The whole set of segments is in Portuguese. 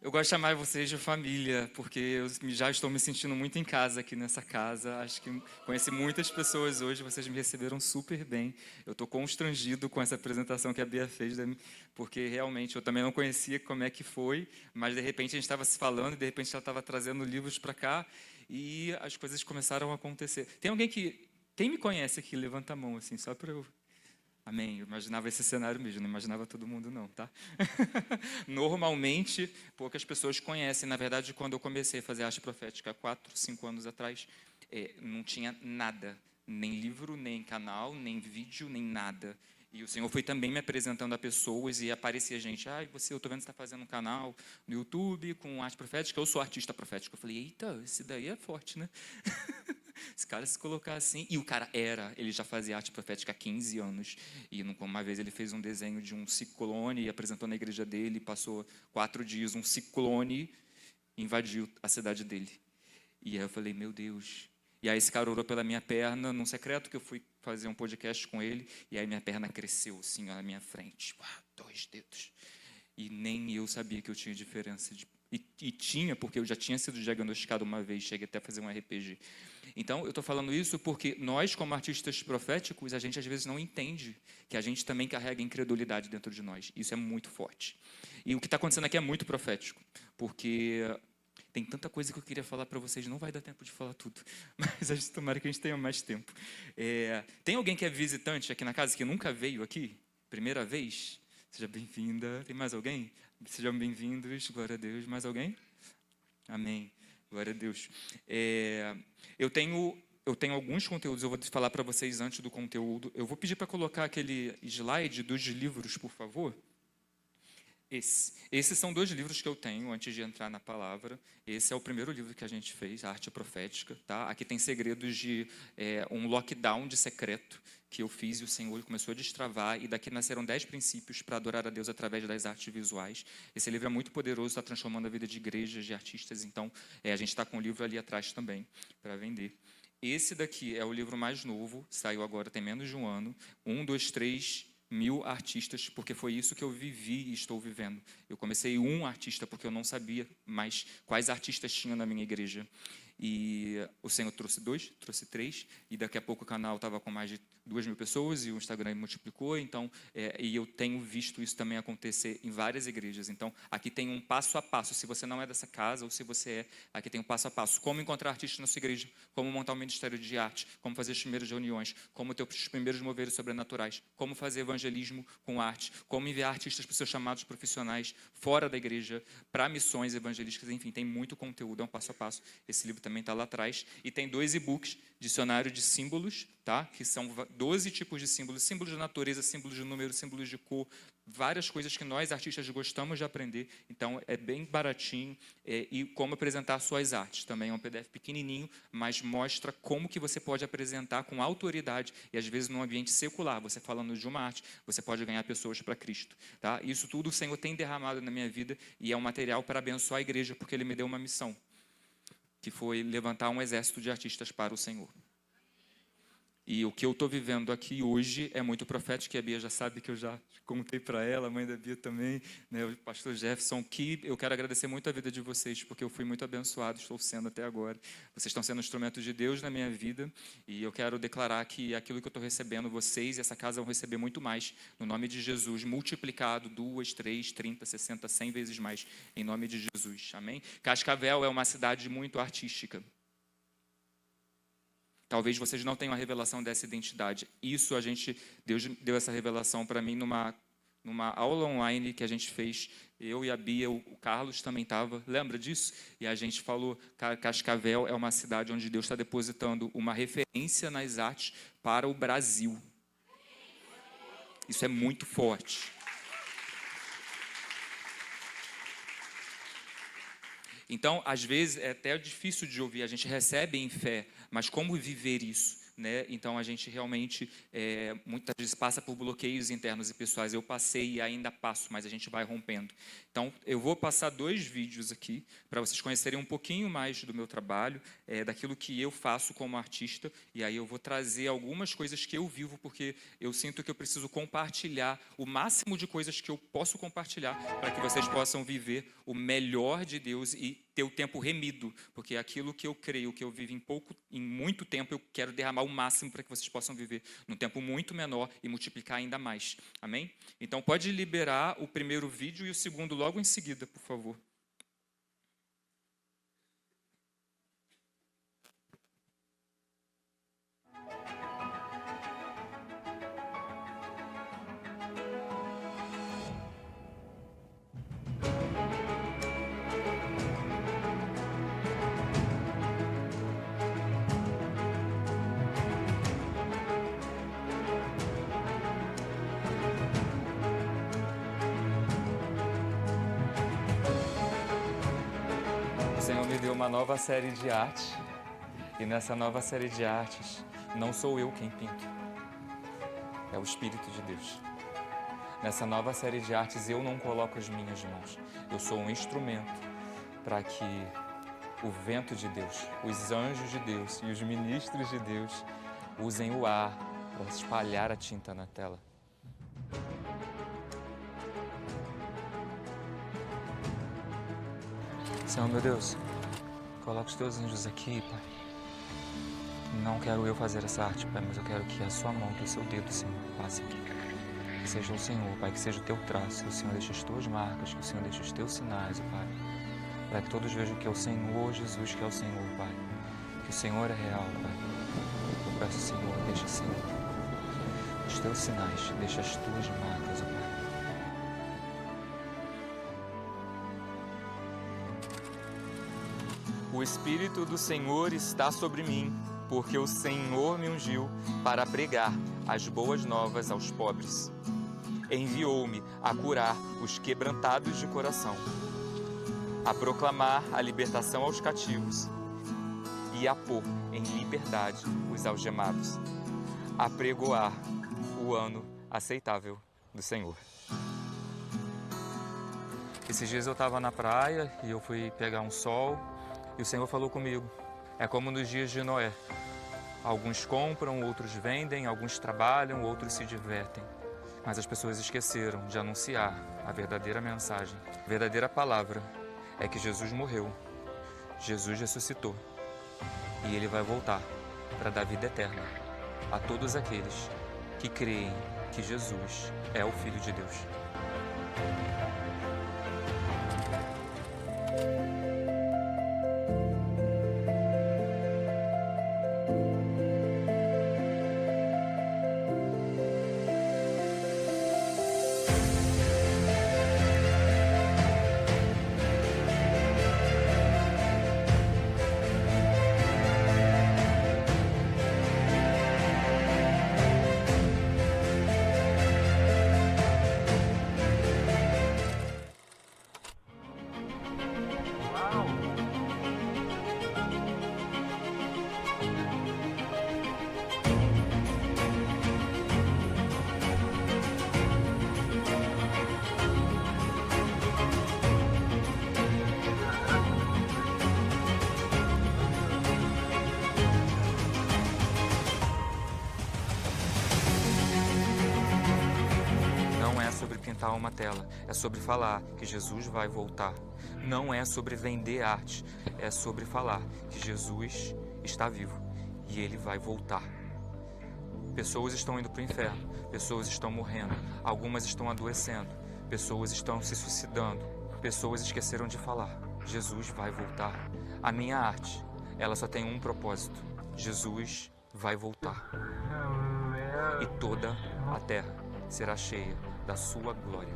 Eu gosto de chamar vocês de família, porque já estou me sentindo muito em casa aqui nessa casa. Acho que conheci muitas pessoas hoje, vocês me receberam super bem. Eu estou constrangido com essa apresentação que a Bia fez, porque realmente eu também não conhecia como é que foi, mas de repente a gente estava se falando e de repente ela estava trazendo livros para cá e as coisas começaram a acontecer. Tem alguém que... Quem me conhece aqui, levanta a mão, assim, só para eu... Amém. Eu imaginava esse cenário mesmo, não imaginava todo mundo não, tá? Normalmente, poucas pessoas conhecem. Na verdade, quando eu comecei a fazer arte profética, há 4, 5 anos atrás, não tinha nada. Nem livro, nem canal, nem vídeo, nem nada. E o Senhor foi também me apresentando a pessoas e aparecia gente. Eu tô vendo que você está fazendo um canal no YouTube com arte profética. Eu sou artista profético. Eu falei, eita, esse daí é forte, né? Esse cara se colocar assim. E o cara ele já fazia arte profética há 15 anos. E uma vez ele fez um desenho de um ciclone e apresentou na igreja dele. Passou 4 dias, um ciclone invadiu a cidade dele. E aí eu falei, meu Deus. E aí esse cara orou pela minha perna, num secreto que eu fui fazer um podcast com ele. E aí minha perna cresceu assim, na minha frente. 2 dedos. E nem eu sabia que eu tinha diferença e tinha, porque eu já tinha sido diagnosticado uma vez, cheguei até a fazer um RPG. Então, eu estou falando isso porque nós, como artistas proféticos, a gente às vezes não entende que a gente também carrega incredulidade dentro de nós. Isso é muito forte. E o que está acontecendo aqui é muito profético, porque tem tanta coisa que eu queria falar para vocês, não vai dar tempo de falar tudo, mas tomara que a gente tenha mais tempo. Tem alguém que é visitante aqui na casa, que nunca veio aqui? Primeira vez? Seja bem-vinda. Tem mais alguém? Sejam bem-vindos, glória a Deus. Mais alguém? Amém. Glória a Deus. Eu tenho alguns conteúdos, eu vou falar para vocês antes do conteúdo. Eu vou pedir para colocar aquele slide dos livros, por favor. Esses são 2 livros que eu tenho antes de entrar na palavra. Esse é o primeiro livro que a gente fez, a Arte Profética. Tá? Aqui tem segredos de um lockdown de secreto que eu fiz e o Senhor começou a destravar. E daqui nasceram 10 princípios para adorar a Deus através das artes visuais. Esse livro é muito poderoso, está transformando a vida de igrejas, de artistas. Então, a gente está com o livro ali atrás também para vender. Esse daqui é o livro mais novo, saiu agora, tem menos de um ano. 1, 2, 3... 1000 artistas, porque foi isso que eu vivi e estou vivendo. Eu comecei um artista porque eu não sabia mais quais artistas tinham na minha igreja. E o Senhor trouxe 2, trouxe 3, e daqui a pouco o canal estava com mais de 2.000 pessoas e o Instagram multiplicou. Então, e eu tenho visto isso também acontecer em várias igrejas. Então, aqui tem um passo a passo. Se você não é dessa casa ou se você é, aqui tem um passo a passo. Como encontrar artistas na sua igreja, como montar um ministério de arte, como fazer as primeiras reuniões, como ter os primeiros moveres sobrenaturais, como fazer evangelismo com arte, como enviar artistas para os seus chamados profissionais fora da igreja, para missões evangelísticas. Enfim, tem muito conteúdo, é um passo a passo. Esse livro também está lá atrás. E tem 2 e-books, dicionário de símbolos, tá? Que são 12 tipos de símbolos, símbolos de natureza, símbolos de número, símbolos de cor, várias coisas que nós artistas gostamos de aprender. Então, é bem baratinho. E como apresentar suas artes. Também é um PDF pequenininho, mas mostra como que você pode apresentar com autoridade e, às vezes, num ambiente secular. Você falando de uma arte, você pode ganhar pessoas para Cristo. Tá? Isso tudo o Senhor tem derramado na minha vida e é um material para abençoar a igreja, porque Ele me deu uma missão, que foi levantar um exército de artistas para o Senhor. E o que eu estou vivendo aqui hoje é muito profético, e a Bia já sabe que eu já contei para ela, a mãe da Bia também, né, o pastor Jefferson, que eu quero agradecer muito a vida de vocês, porque eu fui muito abençoado, estou sendo até agora. Vocês estão sendo instrumentos de Deus na minha vida, e eu quero declarar que aquilo que eu estou recebendo, vocês e essa casa vão receber muito mais, no nome de Jesus, multiplicado 2, 3, 30, 60, 100 vezes mais, em nome de Jesus, amém? Cascavel é uma cidade muito artística. Talvez vocês não tenham a revelação dessa identidade. Deus deu essa revelação para mim numa aula online que a gente fez. Eu e a Bia, o Carlos também estava. Lembra disso? E a gente falou, Cascavel é uma cidade onde Deus está depositando uma referência nas artes para o Brasil. Isso é muito forte. Então, às vezes, é até difícil de ouvir. A gente recebe em fé, mas como viver isso? né? Então a gente realmente muitas vezes passa por bloqueios internos e pessoais. Eu passei e ainda passo, mas a gente vai rompendo. Então eu vou passar 2 vídeos aqui para vocês conhecerem um pouquinho mais do meu trabalho, daquilo que eu faço como artista, e aí eu vou trazer algumas coisas que eu vivo, porque eu sinto que eu preciso compartilhar o máximo de coisas que eu posso compartilhar para que vocês possam viver o melhor de Deus e ter o tempo remido, porque aquilo que eu creio, que eu vivo em muito tempo, eu quero derramar o máximo para que vocês possam viver num tempo muito menor e multiplicar ainda mais. Amém? Então pode liberar o primeiro vídeo e o segundo logo em seguida, por favor. O Senhor me deu uma nova série de arte, e nessa nova série de artes, não sou eu quem pinto, é o Espírito de Deus. Nessa nova série de artes, eu não coloco as minhas mãos, eu sou um instrumento para que o vento de Deus, os anjos de Deus e os ministros de Deus usem o ar para espalhar a tinta na tela. Senhor, meu Deus, coloca os teus anjos aqui, Pai. Não quero eu fazer essa arte, Pai, mas eu quero que a sua mão, que o seu dedo, Senhor, passe aqui. Que seja o Senhor, Pai, que seja o teu traço, que o Senhor deixe as tuas marcas, que o Senhor deixe os teus sinais, Pai. Para que todos vejam que é o Senhor Jesus que é o Senhor, Pai. Que o Senhor é real, Pai. Eu peço, Senhor, deixa, Senhor, os teus sinais, deixa as tuas marcas, Pai. O Espírito do Senhor está sobre mim, porque o Senhor me ungiu para pregar as boas novas aos pobres. Enviou-me a curar os quebrantados de coração, a proclamar a libertação aos cativos e a pôr em liberdade os algemados, a pregoar o ano aceitável do Senhor. Esses dias eu estava na praia e eu fui pegar um sol. E o Senhor falou comigo, é como nos dias de Noé. Alguns compram, outros vendem, alguns trabalham, outros se divertem. Mas as pessoas esqueceram de anunciar a verdadeira mensagem. A verdadeira palavra é que Jesus morreu, Jesus ressuscitou e Ele vai voltar para dar vida eterna a todos aqueles que creem que Jesus é o Filho de Deus. Pintar uma tela, é sobre falar que Jesus vai voltar. Não é sobre vender arte, é sobre falar que Jesus está vivo e Ele vai voltar. Pessoas estão indo para o inferno, pessoas estão morrendo, algumas estão adoecendo, pessoas estão se suicidando, pessoas esqueceram de falar. Jesus vai voltar. A minha arte, ela só tem um propósito: Jesus vai voltar. E toda a terra será cheia da sua glória.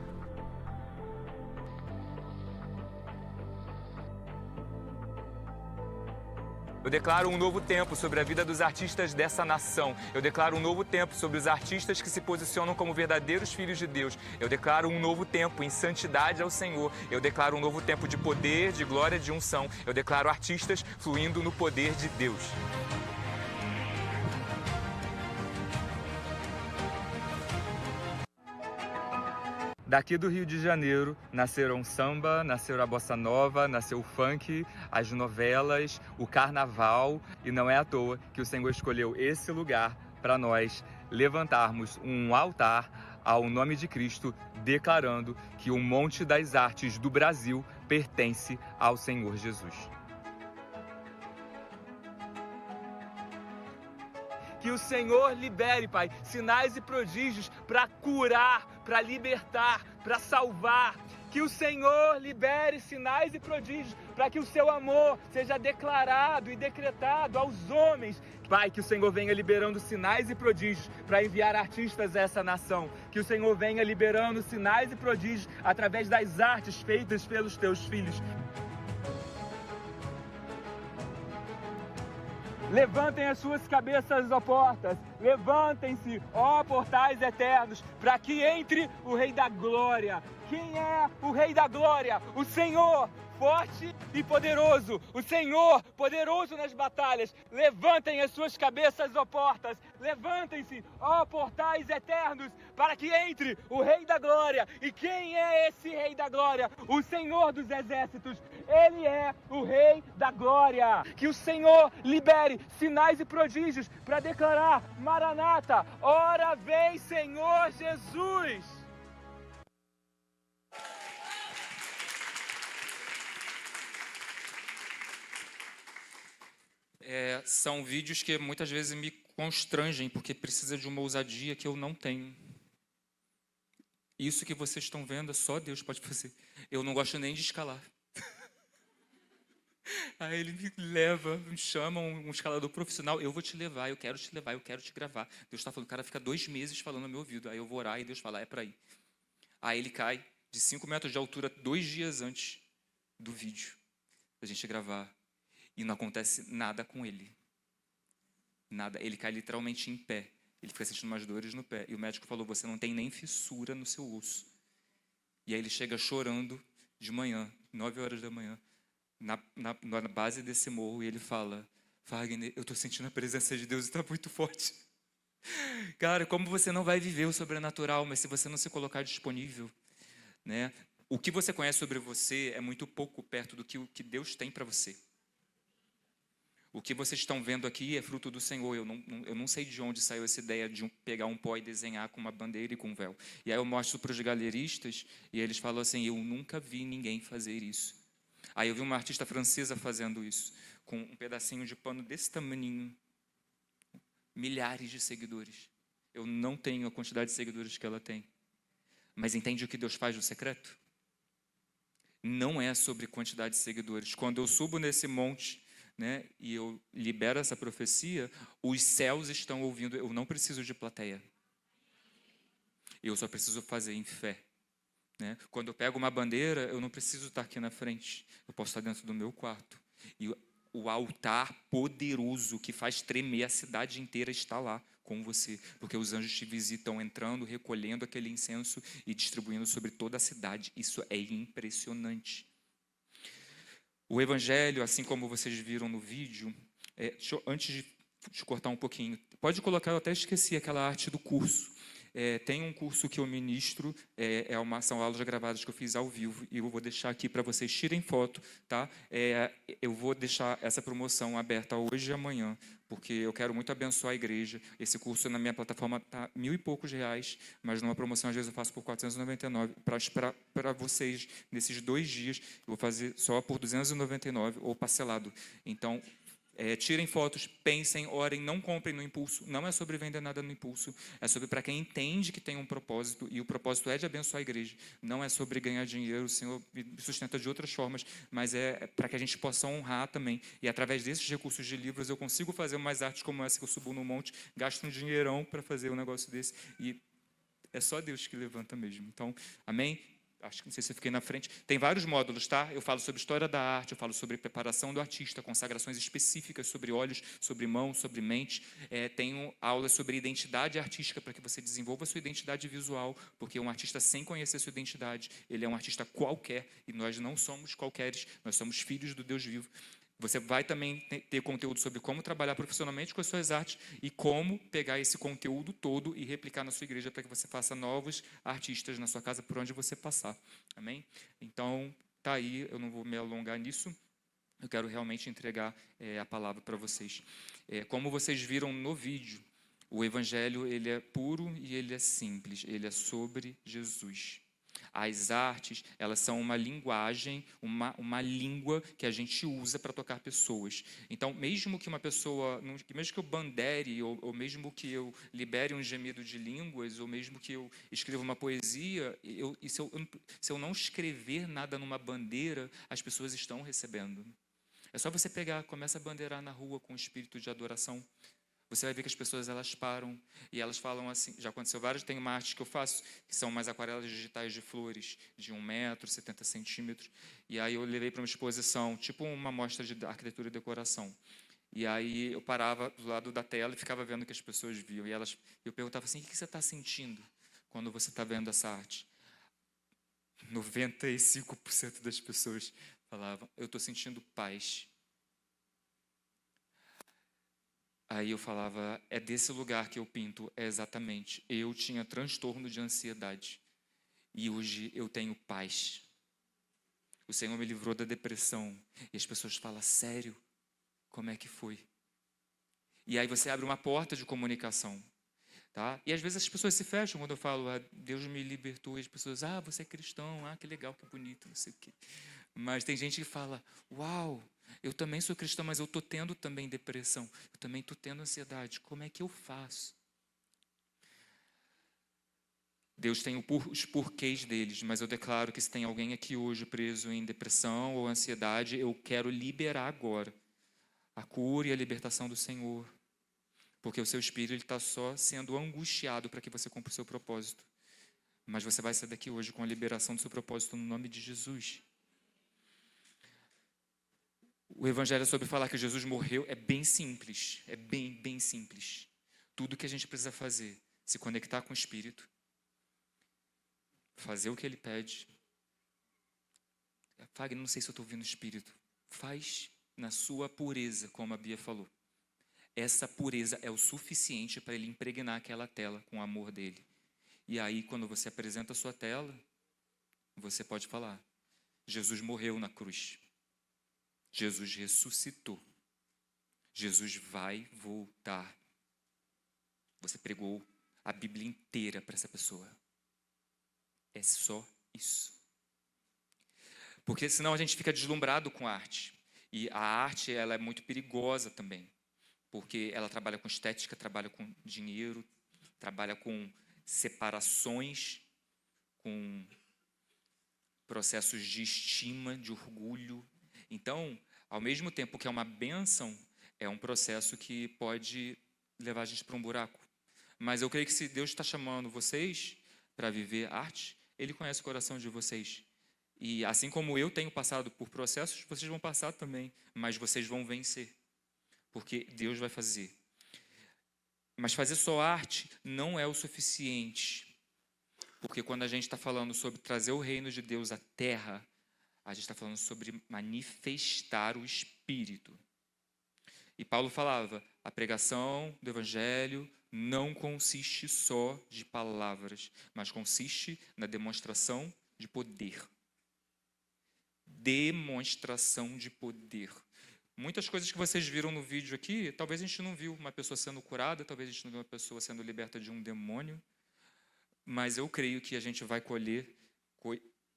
Eu declaro um novo tempo sobre a vida dos artistas dessa nação. Eu declaro um novo tempo sobre os artistas que se posicionam como verdadeiros filhos de Deus. Eu declaro um novo tempo em santidade ao Senhor. Eu declaro um novo tempo de poder, de glória, de unção. Eu declaro artistas fluindo no poder de Deus. Daqui do Rio de Janeiro nasceram samba, nasceu a bossa nova, nasceu o funk, as novelas, o carnaval, e não é à toa que o Senhor escolheu esse lugar para nós levantarmos um altar ao nome de Cristo, declarando que o Monte das Artes do Brasil pertence ao Senhor Jesus. Que o Senhor libere, Pai, sinais e prodígios para curar, para libertar, para salvar. Que o Senhor libere sinais e prodígios para que o seu amor seja declarado e decretado aos homens. Pai, que o Senhor venha liberando sinais e prodígios para enviar artistas a essa nação. Que o Senhor venha liberando sinais e prodígios através das artes feitas pelos teus filhos. Levantem as suas cabeças, ó portas, levantem-se, ó portais eternos, para que entre o Rei da Glória. Quem é o Rei da Glória? O Senhor, forte e poderoso, o Senhor, poderoso nas batalhas. Levantem as suas cabeças, ó portas, levantem-se, ó portais eternos, para que entre o Rei da Glória. E quem é esse Rei da Glória? O Senhor dos Exércitos. Ele é o Rei da Glória. Que o Senhor libere sinais e prodígios para declarar: Maranata, ora vem, Senhor Jesus. São vídeos que muitas vezes me constrangem, porque precisa de uma ousadia que eu não tenho. Isso que vocês estão vendo, só Deus pode fazer. Eu não gosto nem de escalar. Aí ele me leva, me chama, um escalador profissional, eu vou te levar, eu quero te levar, eu quero te gravar. Deus está falando, o cara fica 2 meses falando no meu ouvido. Aí eu vou orar e Deus fala, é para ir. Aí ele cai de 5 metros de altura 2 dias antes do vídeo, da gente gravar. E não acontece nada com ele. Nada. Ele cai literalmente em pé. Ele fica sentindo umas dores no pé. E o médico falou, você não tem nem fissura no seu osso. E aí ele chega chorando de manhã, 9 horas da manhã, na base desse morro, e ele fala, Wagner, eu estou sentindo a presença de Deus e está muito forte. Cara, como você não vai viver o sobrenatural, mas se você não se colocar disponível, né? O que você conhece sobre você é muito pouco perto do que Deus tem para você. O que vocês estão vendo aqui é fruto do Senhor. Eu não sei de onde saiu essa ideia de pegar um pó e desenhar com uma bandeira e com um véu. E aí eu mostro para os galeristas e eles falam assim, eu nunca vi ninguém fazer isso. Aí eu vi uma artista francesa fazendo isso, com um pedacinho de pano desse tamaninho, milhares de seguidores. Eu não tenho a quantidade de seguidores que ela tem. Mas entende o que Deus faz no secreto? Não é sobre quantidade de seguidores. Quando eu subo nesse monte, né, e eu libero essa profecia, os céus estão ouvindo, eu não preciso de plateia. Eu só preciso fazer em fé. Né? Quando eu pego uma bandeira, eu não preciso estar aqui na frente. Eu posso estar dentro do meu quarto. E o altar poderoso que faz tremer a cidade inteira está lá com você. Porque os anjos te visitam entrando, recolhendo aquele incenso e distribuindo sobre toda a cidade. Isso é impressionante. O evangelho, assim como vocês viram no vídeo, antes de cortar um pouquinho, pode colocar, eu até esqueci aquela arte do curso. Tem um curso que eu ministro, são aulas gravadas que eu fiz ao vivo, e eu vou deixar aqui para vocês tirem foto, tá? Eu vou deixar essa promoção aberta hoje e amanhã, porque eu quero muito abençoar a igreja. Esse curso na minha plataforma está R$1.000 e poucos, mas numa promoção às vezes eu faço por R$499, para vocês, nesses 2 dias, eu vou fazer só por R$299 ou parcelado. Então, tirem fotos, pensem, orem, não comprem no impulso. Não é sobre vender nada no impulso. É sobre para quem entende que tem um propósito, e o propósito é de abençoar a igreja. Não é sobre ganhar dinheiro, o Senhor me sustenta de outras formas, mas é para que a gente possa honrar também. E através desses recursos de livros eu consigo fazer umas artes como essa que eu subo no monte, gasto um dinheirão para fazer um negócio desse, e é só Deus que levanta mesmo. Então, amém? Acho que não sei se eu fiquei na frente. Tem vários módulos, tá? Eu falo sobre história da arte, eu falo sobre preparação do artista, consagrações específicas sobre olhos, sobre mão, sobre mente. Tenho aulas sobre identidade artística para que você desenvolva a sua identidade visual, porque um artista sem conhecer sua identidade, ele é um artista qualquer, e nós não somos qualqueres, nós somos filhos do Deus vivo. Você vai também ter conteúdo sobre como trabalhar profissionalmente com as suas artes e como pegar esse conteúdo todo e replicar na sua igreja para que você faça novos artistas na sua casa por onde você passar. Amém? Então, tá aí, eu não vou me alongar nisso. Eu quero realmente entregar a palavra para vocês. Como vocês viram no vídeo, o evangelho ele é puro e ele é simples. Ele é sobre Jesus. As artes, elas são uma linguagem, uma língua que a gente usa para tocar pessoas. Então, mesmo que uma pessoa, mesmo que eu bandere, ou mesmo que eu libere um gemido de línguas, ou mesmo que eu escreva uma poesia, se eu não escrever nada numa bandeira, as pessoas estão recebendo. É só você pegar, começa a bandeirar na rua com o espírito de adoração. Você vai ver que as pessoas, elas param e elas falam assim, já aconteceu várias, tem uma arte que eu faço, que são umas aquarelas digitais de flores, de 1 metro, 70 centímetros, e aí eu levei para uma exposição, tipo uma mostra de arquitetura e decoração. E aí eu parava do lado da tela e ficava vendo o que as pessoas viam, e eu perguntava assim, o que você está sentindo quando você está vendo essa arte? 95% das pessoas falavam, eu estou sentindo paz. Aí eu falava, é desse lugar que eu pinto, exatamente. Eu tinha transtorno de ansiedade e hoje eu tenho paz. O Senhor me livrou da depressão. E as pessoas falam, sério? Como é que foi? E aí você abre uma porta de comunicação. Tá? E às vezes as pessoas se fecham quando eu falo, Deus me libertou. E as pessoas, você é cristão, que legal, que bonito, não sei o quê. Mas tem gente que fala, uau, eu também sou cristão, mas eu estou tendo também depressão. Eu também estou tendo ansiedade. Como é que eu faço? Deus tem os porquês deles, mas eu declaro que se tem alguém aqui hoje preso em depressão ou ansiedade, eu quero liberar agora a cura e a libertação do Senhor. Porque o seu espírito está só sendo angustiado para que você cumpra o seu propósito. Mas você vai sair daqui hoje com a liberação do seu propósito no nome de Jesus. O evangelho sobre falar que Jesus morreu é bem simples, é bem simples. Tudo que a gente precisa fazer, se conectar com o Espírito, fazer o que Ele pede. Fagner, não sei se eu estou ouvindo o Espírito. Faz na sua pureza, como a Bia falou. Essa pureza é o suficiente para Ele impregnar aquela tela com o amor dEle. E aí, quando você apresenta a sua tela, você pode falar, Jesus morreu na cruz. Jesus ressuscitou. Jesus vai voltar. Você pregou a Bíblia inteira para essa pessoa. É só isso. Porque senão a gente fica deslumbrado com a arte. E a arte, ela é muito perigosa também. Porque ela trabalha com estética, trabalha com dinheiro, trabalha com separações, com processos de estima, de orgulho. Então, ao mesmo tempo que é uma bênção, é um processo que pode levar a gente para um buraco. Mas eu creio que se Deus está chamando vocês para viver arte, Ele conhece o coração de vocês. E assim como eu tenho passado por processos, vocês vão passar também, mas vocês vão vencer. Porque Deus vai fazer. Mas fazer só arte não é o suficiente. Porque quando a gente está falando sobre trazer o reino de Deus à terra, a gente está falando sobre manifestar o Espírito. E Paulo falava, a pregação do Evangelho não consiste só de palavras, mas consiste na demonstração de poder. Demonstração de poder. Muitas coisas que vocês viram no vídeo aqui, talvez a gente não viu uma pessoa sendo curada, talvez a gente não viu uma pessoa sendo liberta de um demônio, mas eu creio que a gente vai colher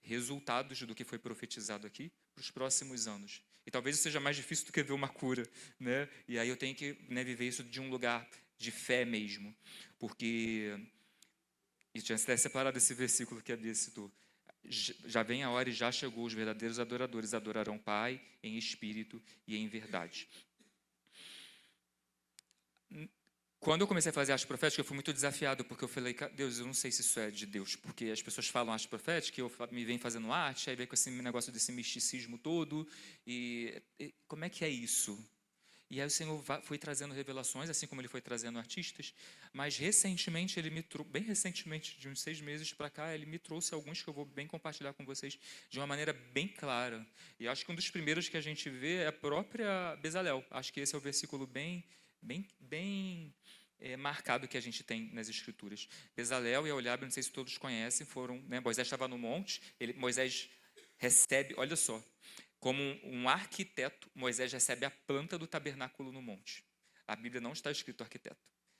resultados do que foi profetizado aqui para os próximos anos. E talvez seja mais difícil do que ver uma cura, né? E aí eu tenho que viver isso de um lugar de fé mesmo, porque e tinha até separado esse versículo que a Bia citou. Já vem a hora e já chegou, os verdadeiros adoradores adorarão o Pai em espírito e em verdade. Quando eu comecei a fazer arte profética, eu fui muito desafiado, porque eu falei, Deus, eu não sei se isso é de Deus, porque as pessoas falam arte profética, eu me venho fazendo arte, aí vem com esse negócio desse misticismo todo, e como é que é isso? E aí o Senhor foi trazendo revelações, assim como Ele foi trazendo artistas, mas recentemente, bem recentemente, de uns 6 meses para cá, Ele me trouxe alguns que eu vou bem compartilhar com vocês de uma maneira bem clara. E acho que um dos primeiros que a gente vê é a própria Bezalel. Acho que esse é o versículo bem marcado que a gente tem nas Escrituras. Bezalel e Aholiabe, não sei se todos conhecem, foram, né, Moisés estava no monte, Moisés recebe, olha só, como um arquiteto, Moisés recebe a planta do tabernáculo no monte. A Bíblia não está escrito arquiteto,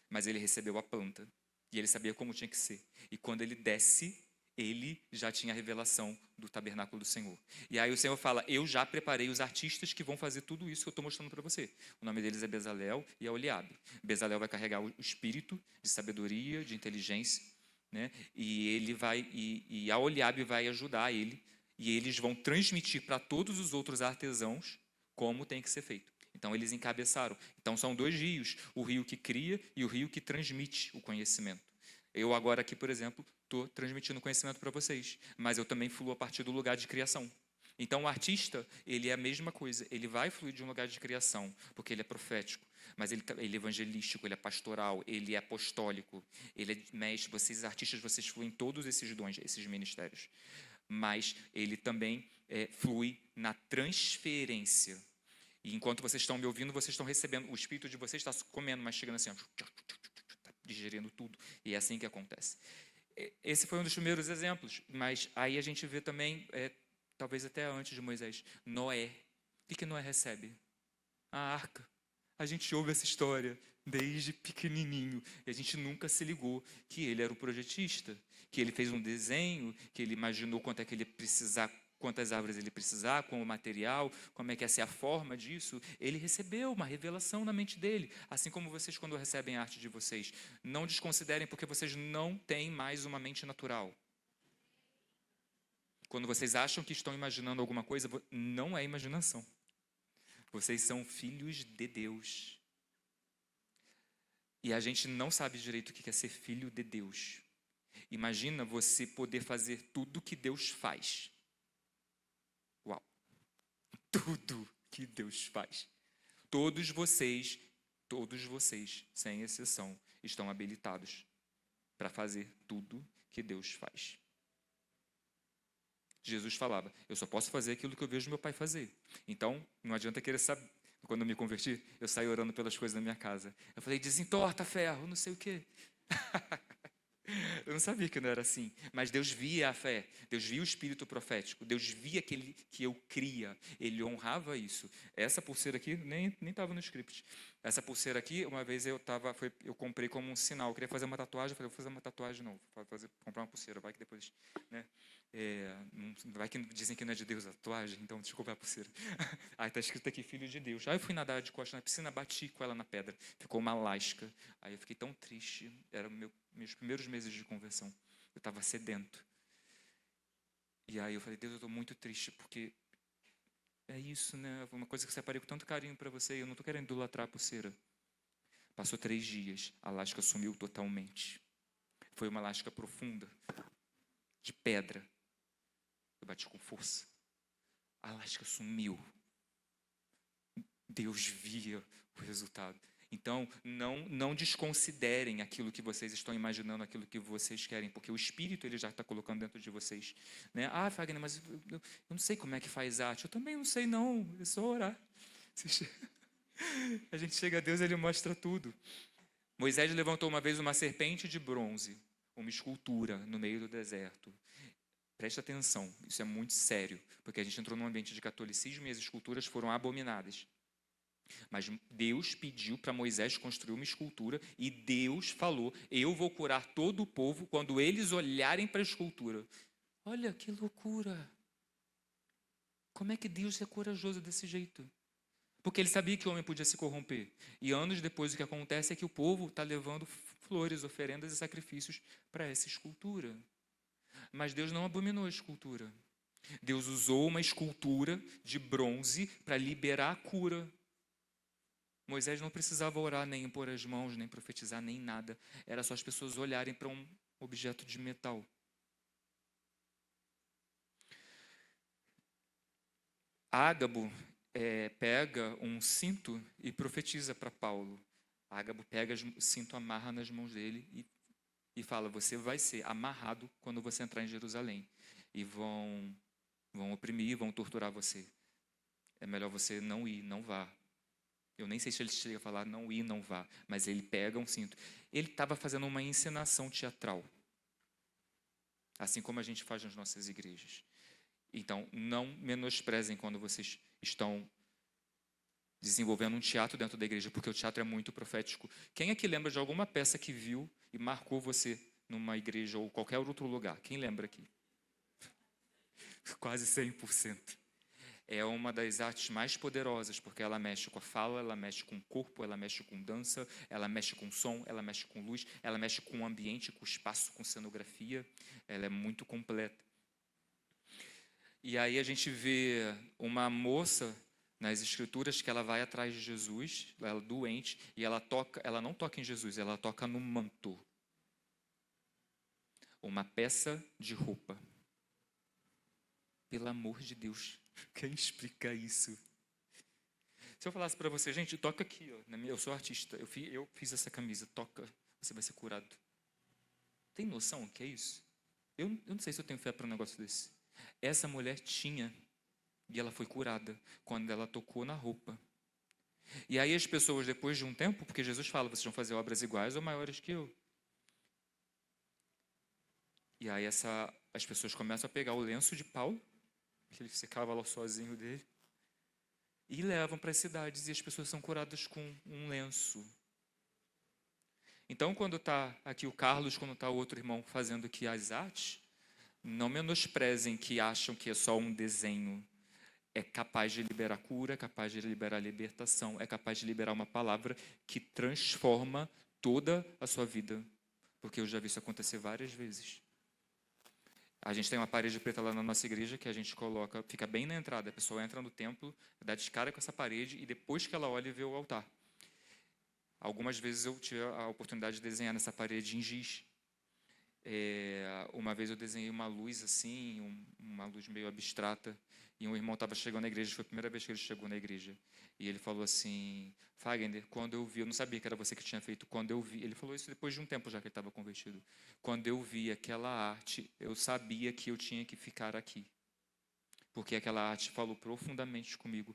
mas ele recebeu a planta e ele sabia como tinha que ser. E quando ele desce, ele já tinha a revelação do tabernáculo do Senhor. E aí o Senhor fala, eu já preparei os artistas que vão fazer tudo isso que eu estou mostrando para você. O nome deles é Bezalel e Aholiabe. Bezalel vai carregar o espírito de sabedoria, de inteligência, né? E Aholiabe vai ajudar ele, e eles vão transmitir para todos os outros artesãos como tem que ser feito. Então eles encabeçaram. Então são 2 rios, o rio que cria e o rio que transmite o conhecimento. Eu agora aqui, por exemplo, estou transmitindo conhecimento para vocês, mas eu também fluo a partir do lugar de criação. Então o artista, ele é a mesma coisa, ele vai fluir de um lugar de criação, porque ele é profético, mas ele é evangelístico, ele é pastoral, ele é apostólico, ele é mestre. Vocês artistas, vocês fluem todos esses dons, esses ministérios. Mas ele também flui na transferência. E enquanto vocês estão me ouvindo, vocês estão recebendo, o espírito de vocês está comendo, mas chegando assim, ó, digerindo tudo, e é assim que acontece. Esse foi um dos primeiros exemplos, mas aí a gente vê também, talvez até antes de Moisés, Noé. O que Noé recebe? A arca. A gente ouve essa história desde pequenininho, e a gente nunca se ligou que ele era o projetista, que ele fez um desenho, que ele imaginou quanto é que ele ia precisar, quantas árvores ele precisar, com o material, como é que ia ser a forma disso. Ele recebeu uma revelação na mente dele, assim como vocês quando recebem a arte de vocês. Não desconsiderem, porque vocês não têm mais uma mente natural. Quando vocês acham que estão imaginando alguma coisa, não é imaginação. Vocês são filhos de Deus. E a gente não sabe direito o que é ser filho de Deus. Imagina você poder fazer tudo que Deus faz. Uau! Tudo que Deus faz. Todos vocês, sem exceção, estão habilitados para fazer tudo que Deus faz. Jesus falava, eu só posso fazer aquilo que eu vejo meu pai fazer. Então, não adianta querer saber. Quando eu me converti, eu saí orando pelas coisas da minha casa. Eu falei, desentorta ferro, não sei o quê. Eu não sabia que não era assim, mas Deus via a fé, Deus via o espírito profético, Deus via que eu cria, Ele honrava isso. Essa pulseira aqui nem estava no script. Essa pulseira aqui, uma vez eu comprei como um sinal, eu queria fazer uma tatuagem, eu falei, vou fazer uma tatuagem não, comprar uma pulseira, vai que depois, né? Vai que dizem que não é de Deus a tatuagem, então deixa eu comprar a pulseira. Aí está escrito aqui, filho de Deus. Aí eu fui nadar de costas na piscina, bati com ela na pedra, ficou uma lasca. Aí eu fiquei tão triste, era meus primeiros meses de conversão, eu estava sedento. E aí eu falei, Deus, eu estou muito triste, porque é isso, né? Uma coisa que eu separei com tanto carinho para você, e eu não estou querendo idolatrar a pulseira. Passou 3 dias, a lasca sumiu totalmente. Foi uma lasca profunda, de pedra. Eu bati com força. A lasca sumiu. Deus via o resultado. Então, não desconsiderem aquilo que vocês estão imaginando, aquilo que vocês querem, porque o Espírito ele já está colocando dentro de vocês. Né? Ah, Fagner, mas eu não sei como é que faz arte. Eu também não sei, não. É só orar. A gente chega a Deus, Ele mostra tudo. Moisés levantou uma vez uma serpente de bronze, uma escultura no meio do deserto. Presta atenção, isso é muito sério, porque a gente entrou num ambiente de catolicismo e as esculturas foram abominadas. Mas Deus pediu para Moisés construir uma escultura e Deus falou, eu vou curar todo o povo quando eles olharem para a escultura. Olha que loucura! Como é que Deus é corajoso desse jeito? Porque ele sabia que o homem podia se corromper. E anos depois o que acontece é que o povo está levando flores, oferendas e sacrifícios para essa escultura. Mas Deus não abominou a escultura. Deus usou uma escultura de bronze para liberar a cura. Moisés não precisava orar, nem impor as mãos, nem profetizar, nem nada. Era só as pessoas olharem para um objeto de metal. Ágabo, pega um cinto e profetiza para Paulo. Ágabo pega o cinto, amarra nas mãos dele e fala: você vai ser amarrado quando você entrar em Jerusalém. E vão oprimir, vão torturar você. É melhor você não ir, não vá. Eu nem sei se ele chega a falar não ir, não vá, mas ele pega um cinto. Ele estava fazendo uma encenação teatral, assim como a gente faz nas nossas igrejas. Então, não menosprezem quando vocês estão desenvolvendo um teatro dentro da igreja, porque o teatro é muito profético. Quem aqui lembra de alguma peça que viu e marcou você numa igreja ou qualquer outro lugar? Quem lembra aqui? Quase 100%. É uma das artes mais poderosas, porque ela mexe com a fala, ela mexe com o corpo, ela mexe com dança, ela mexe com som, ela mexe com luz, ela mexe com o ambiente, com o espaço, com cenografia. Ela é muito completa. E aí a gente vê uma moça nas escrituras que ela vai atrás de Jesus, ela é doente, e ela não toca em Jesus, ela toca no manto. Uma peça de roupa. Pelo amor de Deus, quem explica isso? Se eu falasse para você, gente, toca aqui, ó, eu sou artista, eu fiz essa camisa, toca, você vai ser curado. Tem noção o que é isso? Eu não sei se eu tenho fé para um negócio desse. Essa mulher tinha, e ela foi curada quando ela tocou na roupa. E aí as pessoas, depois de um tempo, porque Jesus fala, vocês vão fazer obras iguais ou maiores que eu. E aí as pessoas começam a pegar o lenço de Paulo, que ele secava lá sozinho dele, e levam para as cidades, e as pessoas são curadas com um lenço. Então, quando está aqui o Carlos, quando está o outro irmão fazendo aqui as artes, não menosprezem que acham que é só um desenho. É capaz de liberar cura, é capaz de liberar libertação, é capaz de liberar uma palavra que transforma toda a sua vida. Porque eu já vi isso acontecer várias vezes. A gente tem uma parede preta lá na nossa igreja que a gente coloca, fica bem na entrada. A pessoa entra no templo, dá de cara com essa parede e depois que ela olha, vê o altar. Algumas vezes eu tive a oportunidade de desenhar nessa parede em giz. Uma vez eu desenhei uma luz assim, uma luz meio abstrata, e um irmão estava chegando na igreja, foi a primeira vez que ele chegou na igreja, e ele falou assim: Fagner, quando eu vi, eu não sabia que era você que tinha feito, quando eu vi, ele falou isso depois de um tempo já que ele estava convertido, quando eu vi aquela arte, eu sabia que eu tinha que ficar aqui, porque aquela arte falou profundamente comigo.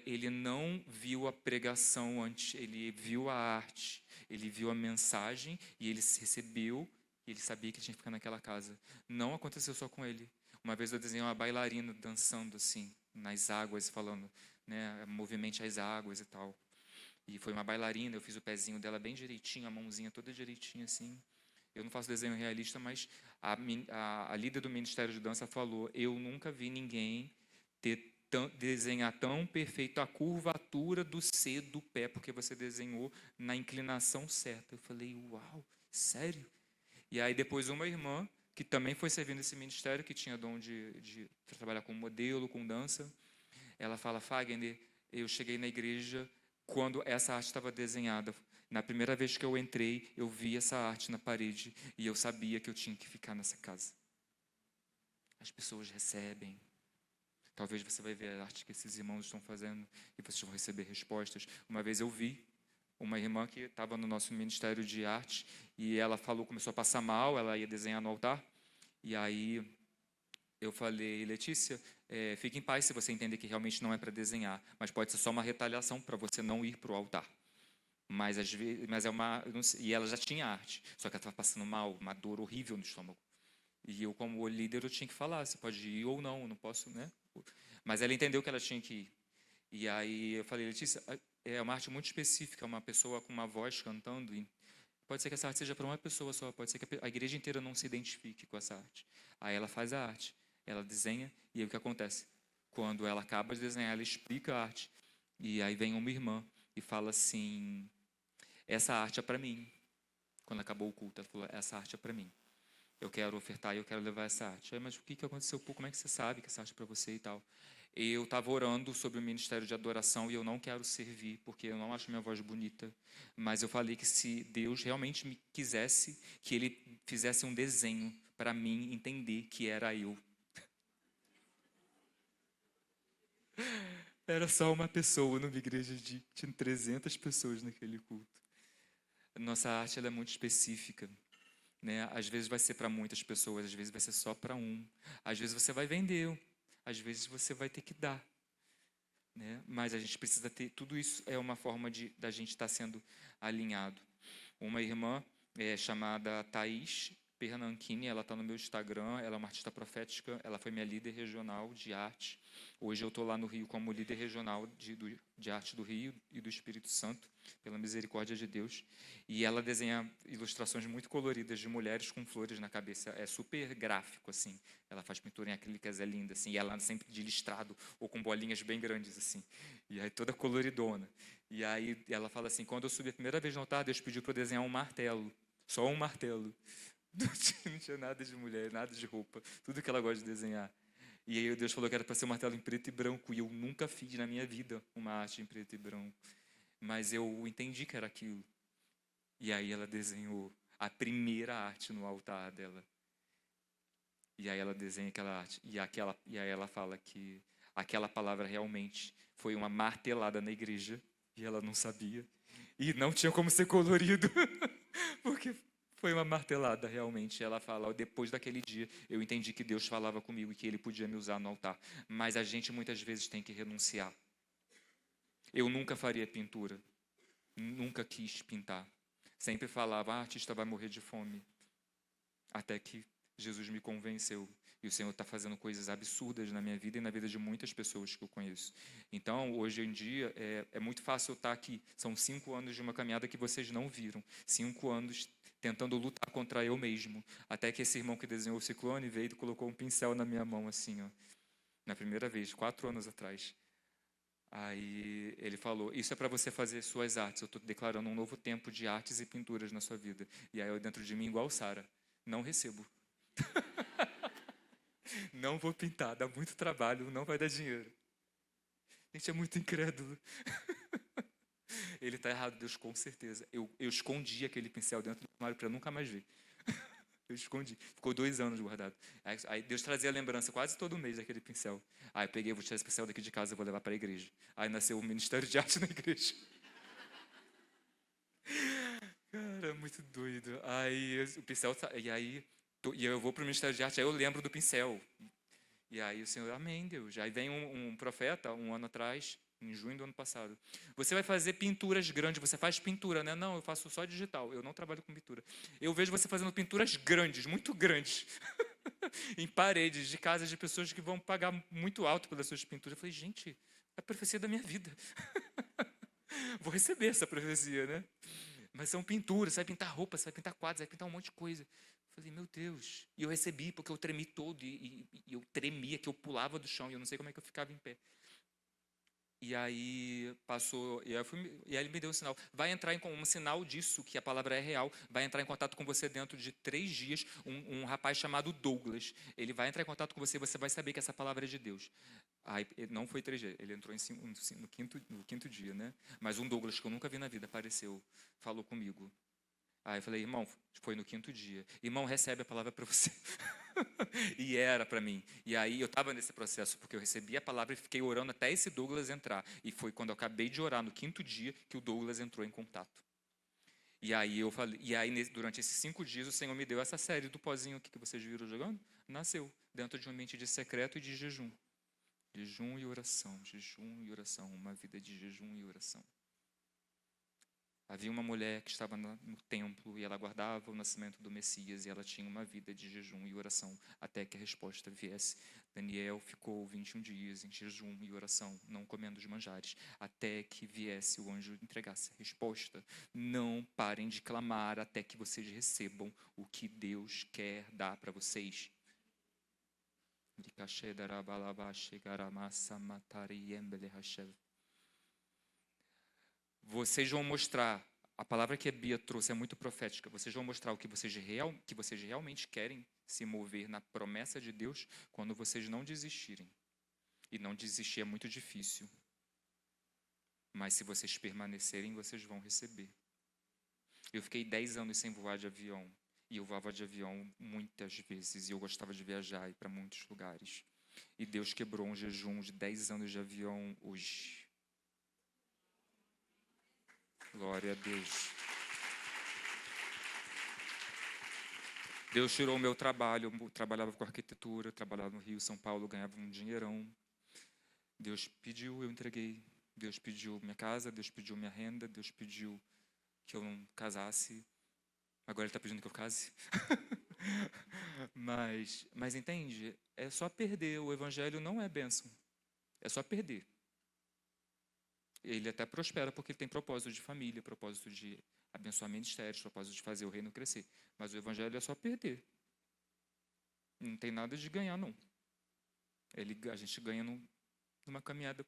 Ele não viu a pregação antes, ele viu a arte, ele viu a mensagem, e ele recebeu. Ele sabia que tinha que ficar naquela casa. Não aconteceu só com ele. Uma vez eu desenhei uma bailarina dançando assim, nas águas, falando, né, movimente as águas e tal. E foi uma bailarina, eu fiz o pezinho dela bem direitinho, a mãozinha toda direitinho assim. Eu não faço desenho realista, mas a líder do Ministério de Dança falou: eu nunca vi ninguém desenhar tão perfeito a curvatura do C do pé, porque você desenhou na inclinação certa. Eu falei: uau, sério? E aí depois uma irmã, que também foi servindo nesse ministério, que tinha dom de trabalhar com modelo, com dança, ela fala: Fagner, eu cheguei na igreja quando essa arte estava desenhada. Na primeira vez que eu entrei, eu vi essa arte na parede e eu sabia que eu tinha que ficar nessa casa. As pessoas recebem. Talvez você vai ver a arte que esses irmãos estão fazendo e vocês vão receber respostas. Uma vez eu vi uma irmã que estava no nosso ministério de arte e ela começou a passar mal, ela ia desenhar no altar, e aí eu falei: Letícia, fique em paz se você entender que realmente não é para desenhar, mas pode ser só uma retaliação para você não ir para o altar. Mas às vezes, e ela já tinha arte, só que ela estava passando mal, uma dor horrível no estômago. E eu, como líder, eu tinha que falar: você pode ir ou não, eu não posso, né? Mas ela entendeu que ela tinha que ir. E aí eu falei: Letícia, é uma arte muito específica, uma pessoa com uma voz cantando, e pode ser que essa arte seja para uma pessoa só, pode ser que a igreja inteira não se identifique com essa arte. Aí ela faz a arte, ela desenha, e aí o que acontece? Quando ela acaba de desenhar, ela explica a arte, e aí vem uma irmã e fala assim: essa arte é para mim. Quando acabou o culto, ela falou: essa arte é para mim. Eu quero ofertar e eu quero levar essa arte. Aí, mas o que aconteceu? Pô, como é que você sabe que essa arte é para você e tal? Eu estava orando sobre o ministério de adoração e eu não quero servir, porque eu não acho minha voz bonita. Mas eu falei que se Deus realmente me quisesse, que Ele fizesse um desenho para mim entender que era eu. Era só uma pessoa numa igreja de tinha 300 pessoas naquele culto. Nossa arte ela é muito específica, né? Às vezes vai ser para muitas pessoas, às vezes vai ser só para um. Às vezes você vai vender, às vezes você vai ter que dar, né? Mas a gente precisa ter, tudo isso é uma forma de da gente estar sendo alinhado. Uma irmã chamada Thaís Pernanchini, ela está no meu Instagram, ela é uma artista profética, ela foi minha líder regional de arte. Hoje eu estou lá no Rio como líder regional de arte do Rio e do Espírito Santo, pela misericórdia de Deus. E ela desenha ilustrações muito coloridas de mulheres com flores na cabeça. É super gráfico, assim. Ela faz pintura em acrílicas, é linda, assim. E ela sempre de listrado ou com bolinhas bem grandes, assim. E aí toda coloridona. E aí ela fala assim, quando eu subi a primeira vez no altar, Deus pediu para eu desenhar um martelo. Só um martelo. Não tinha nada de mulher, nada de roupa. Tudo que ela gosta de desenhar. E aí Deus falou que era para ser um martelo em preto e branco. E eu nunca fiz na minha vida uma arte em preto e branco. Mas eu entendi que era aquilo. E aí ela desenhou a primeira arte no altar dela. E aí ela desenha aquela arte. E aí ela fala que aquela palavra realmente foi uma martelada na igreja. E ela não sabia. E não tinha como ser colorido. Porque foi uma martelada, realmente. Ela fala, depois daquele dia, eu entendi que Deus falava comigo e que Ele podia me usar no altar. Mas a gente, muitas vezes, tem que renunciar. Eu nunca faria pintura. Nunca quis pintar. Sempre falava, a artista vai morrer de fome. Até que Jesus me convenceu. E o Senhor está fazendo coisas absurdas na minha vida e na vida de muitas pessoas que eu conheço. Então, hoje em dia, é muito fácil eu estar aqui. São 5 anos de uma caminhada que vocês não viram. 5 anos tentando lutar contra eu mesmo. Até que esse irmão que desenhou o ciclone veio e colocou um pincel na minha mão, assim, ó. Na primeira vez, 4 anos atrás. Aí ele falou, isso é para você fazer suas artes. Eu estou declarando um novo tempo de artes e pinturas na sua vida. E aí eu dentro de mim, igual Sara, não recebo. Não vou pintar, dá muito trabalho, não vai dar dinheiro. Gente, é muito incrédulo. Ele está errado, Deus, com certeza. Eu escondi aquele pincel dentro do armário para nunca mais ver. Eu escondi. Ficou 2 anos guardado. Aí Deus trazia a lembrança quase todo mês daquele pincel. Aí eu peguei, vou tirar esse pincel daqui de casa e vou levar para a igreja. Aí nasceu o Ministério de Arte na igreja. Cara, muito doido. Aí o pincel... E eu vou para o Ministério de Arte, aí eu lembro do pincel. E aí o Senhor, amém, Deus. Aí vem um profeta, 1 ano atrás, em junho do ano passado. Você vai fazer pinturas grandes, você faz pintura, né? Não, eu faço só digital, eu não trabalho com pintura. Eu vejo você fazendo pinturas grandes, muito grandes, em paredes de casas de pessoas que vão pagar muito alto pelas suas pinturas. Eu falei, gente, é a profecia da minha vida. Vou receber essa profecia, né? Mas são pinturas, você vai pintar roupa, você vai pintar quadros, você vai pintar um monte de coisa. Eu falei, meu Deus. E eu recebi porque eu tremi todo, e eu tremia, que eu pulava do chão, e eu não sei como é que eu ficava em pé. E aí passou, e aí ele me deu um sinal. Vai entrar um sinal disso, que a palavra é real, vai entrar em contato com você dentro de 3 dias, um rapaz chamado Douglas. Ele vai entrar em contato com você e você vai saber que essa palavra é de Deus. Aí, não foi 3 dias, ele entrou no quinto dia, né? Mas um Douglas que eu nunca vi na vida apareceu, falou comigo. Aí eu falei, irmão, foi no 5º dia. Irmão, recebe a palavra para você. E era para mim. E aí eu estava nesse processo, porque eu recebi a palavra e fiquei orando até esse Douglas entrar. E foi quando eu acabei de orar, no 5º dia, que o Douglas entrou em contato. E aí eu falei, durante esses 5 dias, o Senhor me deu essa série do pozinho aqui que vocês viram jogando. Nasceu dentro de um ambiente de secreto e de jejum. Jejum e oração, uma vida de jejum e oração. Havia uma mulher que estava no templo e ela aguardava o nascimento do Messias e ela tinha uma vida de jejum e oração até que a resposta viesse. Daniel ficou 21 dias em jejum e oração, não comendo os manjares, até que viesse o anjo entregasse a resposta. Não parem de clamar até que vocês recebam o que Deus quer dar para vocês. Vocês vão mostrar, a palavra que a Bia trouxe é muito profética, vocês vão mostrar o que vocês realmente querem se mover na promessa de Deus quando vocês não desistirem. E não desistir é muito difícil. Mas se vocês permanecerem, vocês vão receber. Eu fiquei 10 anos sem voar de avião. E eu voava de avião muitas vezes. E eu gostava de viajar e ir para muitos lugares. E Deus quebrou um jejum de 10 anos de avião hoje. Glória a Deus. Deus tirou o meu trabalho, eu trabalhava com arquitetura, trabalhava no Rio, São Paulo, ganhava um dinheirão. Deus pediu, eu entreguei. Deus pediu minha casa, Deus pediu minha renda, Deus pediu que eu não casasse. Agora Ele está pedindo que eu case. mas entende? É só perder. O evangelho não é bênção. É só perder. Ele até prospera porque ele tem propósito de família, propósito de abençoar ministérios, propósito de fazer o reino crescer. Mas o evangelho é só perder. Não tem nada de ganhar, não. A gente ganha numa caminhada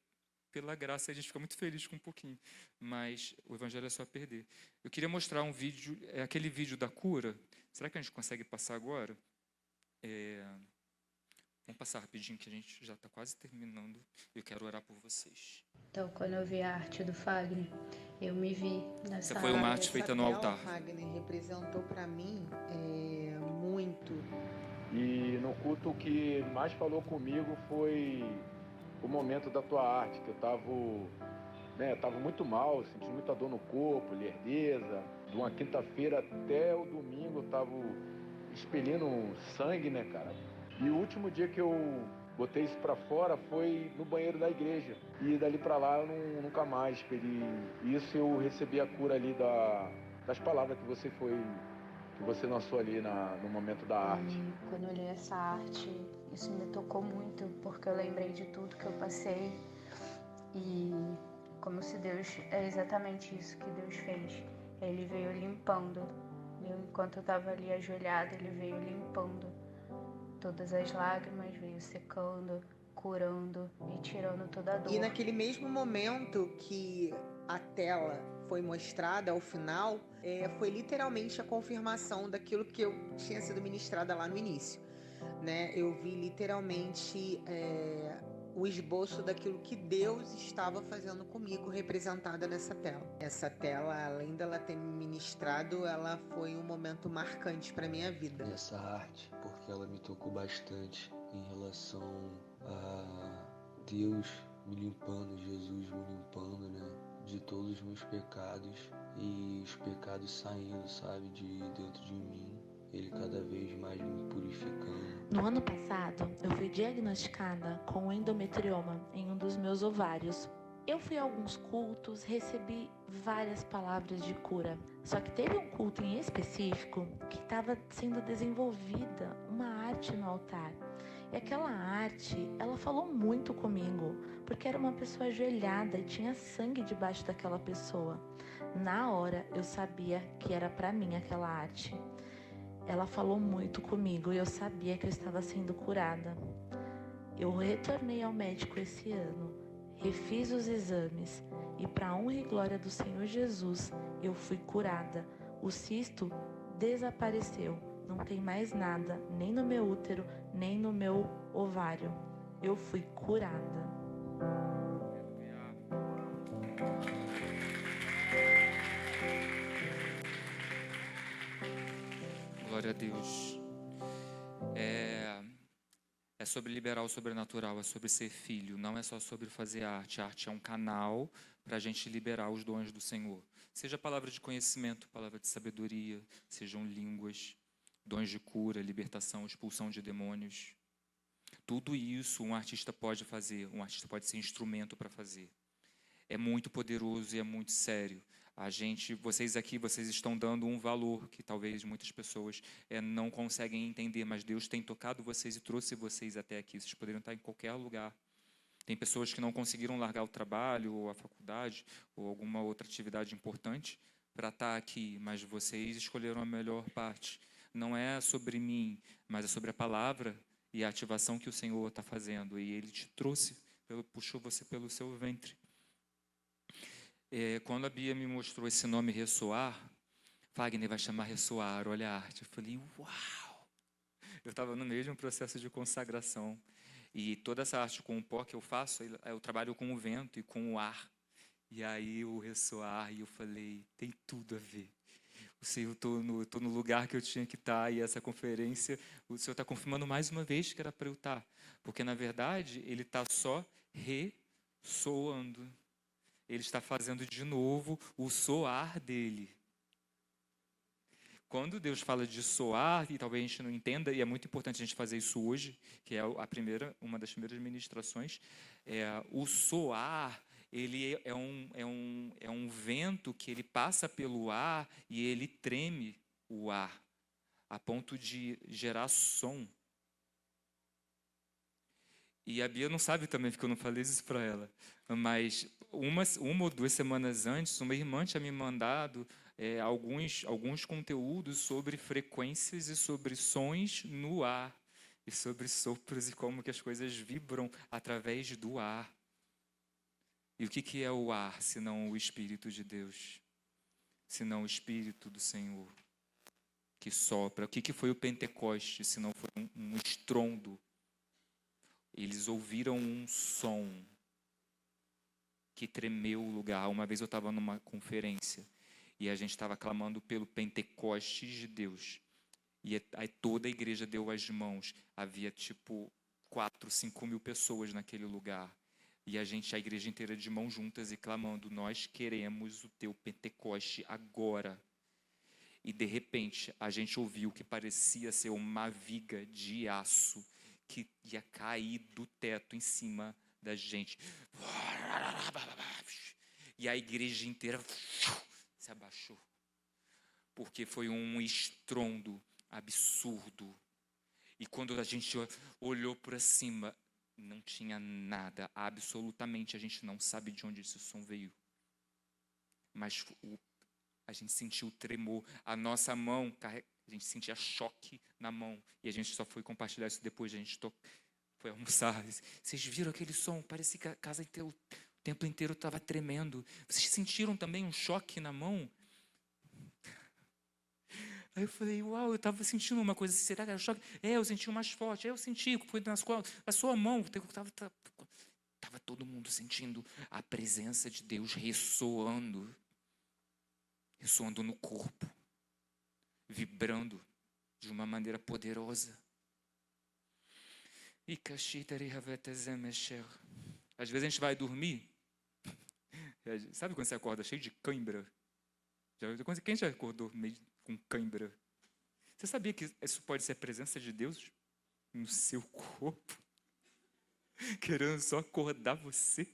pela graça, a gente fica muito feliz com um pouquinho. Mas o evangelho é só perder. Eu queria mostrar um vídeo, aquele vídeo da cura. Será que a gente consegue passar agora? Vamos passar rapidinho, que a gente já está quase terminando. Eu quero orar por vocês. Então, quando eu vi a arte do Fagner, eu me vi nessa Essa foi uma arte feita no altar. Fagner representou para mim muito. E no culto o que mais falou comigo foi o momento da tua arte, que eu tava muito mal, senti muita dor no corpo, lerdeza. De uma quinta-feira até o domingo eu tava expelindo sangue, né, cara? E o último dia que eu botei isso pra fora foi no banheiro da igreja. E dali pra lá eu nunca mais expeli isso. Eu recebi a cura ali das palavras que você lançou ali no momento da arte. E quando eu olhei essa arte, isso me tocou muito, porque eu lembrei de tudo que eu passei. E como se Deus... É exatamente isso que Deus fez. Ele veio limpando. Enquanto eu estava ali ajoelhada, Ele veio limpando todas as lágrimas, veio secando, curando e tirando toda a dor. E naquele mesmo momento que a tela foi mostrada ao final, foi literalmente a confirmação daquilo que eu tinha sido ministrada lá no início, né? Eu vi literalmente o esboço daquilo que Deus estava fazendo comigo, representada nessa tela. Essa tela, além dela ter me ministrado, ela foi um momento marcante para minha vida. Essa arte, porque ela me tocou bastante em relação a Deus me limpando, Jesus me limpando, né, de todos os meus pecados e os pecados saindo, sabe, de dentro de mim. Ele cada vez mais me purificando. No ano passado, eu fui diagnosticada com endometrioma em um dos meus ovários. Eu fui a alguns cultos, recebi várias palavras de cura. Só que teve um culto em específico que estava sendo desenvolvida uma arte no altar. E aquela arte, ela falou muito comigo, porque era uma pessoa ajoelhada e tinha sangue debaixo daquela pessoa. Na hora, eu sabia que era para mim aquela arte. Ela falou muito comigo e eu sabia que eu estava sendo curada. Eu retornei ao médico esse ano, refiz os exames e, para a honra e glória do Senhor Jesus, eu fui curada. O cisto desapareceu, não tem mais nada, nem no meu útero, nem no meu ovário. Eu fui curada. Glória a Deus. É sobre liberar o sobrenatural, é sobre ser filho, não é só sobre fazer arte. A arte é um canal para a gente liberar os dons do Senhor. Seja palavra de conhecimento, palavra de sabedoria, sejam línguas, dons de cura, libertação, expulsão de demônios. Tudo isso um artista pode fazer, um artista pode ser instrumento para fazer. É muito poderoso e é muito sério. Vocês aqui, vocês estão dando um valor que talvez muitas pessoas não conseguem entender, mas Deus tem tocado vocês e trouxe vocês até aqui. Vocês poderiam estar em qualquer lugar. Tem pessoas que não conseguiram largar o trabalho, ou a faculdade, ou alguma outra atividade importante para estar aqui, mas vocês escolheram a melhor parte. Não é sobre mim, mas é sobre a palavra e a ativação que o Senhor está fazendo. E Ele te trouxe, puxou você pelo seu ventre. Quando a Bia me mostrou esse nome Ressoar, Fagner vai chamar Ressoar, olha a arte. Eu falei, uau! Eu estava no meio de um processo de consagração. E toda essa arte com o pó que eu faço, eu trabalho com o vento e com o ar. E aí o Ressoar, e eu falei, tem tudo a ver. Senhor, eu estou no lugar que eu tinha que estar, e essa conferência, o Senhor está confirmando mais uma vez que era para eu estar. Porque, na verdade, Ele está só ressoando. Ele está fazendo de novo o soar dele. Quando Deus fala de soar, e talvez a gente não entenda, e é muito importante a gente fazer isso hoje, que é uma das primeiras ministrações, o soar, ele é um vento que ele passa pelo ar e ele treme o ar, a ponto de gerar som. E a Bia não sabe também, porque eu não falei isso para ela, mas uma ou 2 semanas antes, uma irmã tinha me mandado alguns conteúdos sobre frequências e sobre sons no ar, e sobre sopros e como que as coisas vibram através do ar. E o que é o ar, senão o Espírito de Deus? Senão o Espírito do Senhor que sopra. O que foi o Pentecoste, senão foi um estrondo? Eles ouviram um som que tremeu o lugar. Uma vez eu estava numa conferência e a gente estava clamando pelo Pentecostes de Deus. E aí toda a igreja deu as mãos. Havia tipo 4, 5 mil pessoas naquele lugar. E a igreja inteira de mãos juntas e clamando: nós queremos o teu Pentecoste agora. E de repente a gente ouviu o que parecia ser uma viga de aço que ia cair do teto em cima da gente. E a igreja inteira se abaixou. Porque foi um estrondo absurdo. E quando a gente olhou para cima, não tinha nada, absolutamente. A gente não sabe de onde esse som veio. Mas a gente sentiu o tremor. A nossa mão, a gente sentia choque na mão. E a gente só foi compartilhar isso depois. A gente foi almoçar. Vocês viram aquele som? Parecia que a casa inteira, o templo inteiro estava tremendo. Vocês sentiram também um choque na mão? Aí eu falei: uau, eu estava sentindo uma coisa. Será que era choque? Eu senti mais forte. Eu senti, foi na sua mão. Estava todo mundo sentindo a presença de Deus ressoando no corpo, vibrando de uma maneira poderosa. Às vezes a gente vai dormir, sabe quando você acorda cheio de cãibra? Quem já acordou meio com cãibra? Você sabia que isso pode ser a presença de Deus no seu corpo? Querendo só acordar você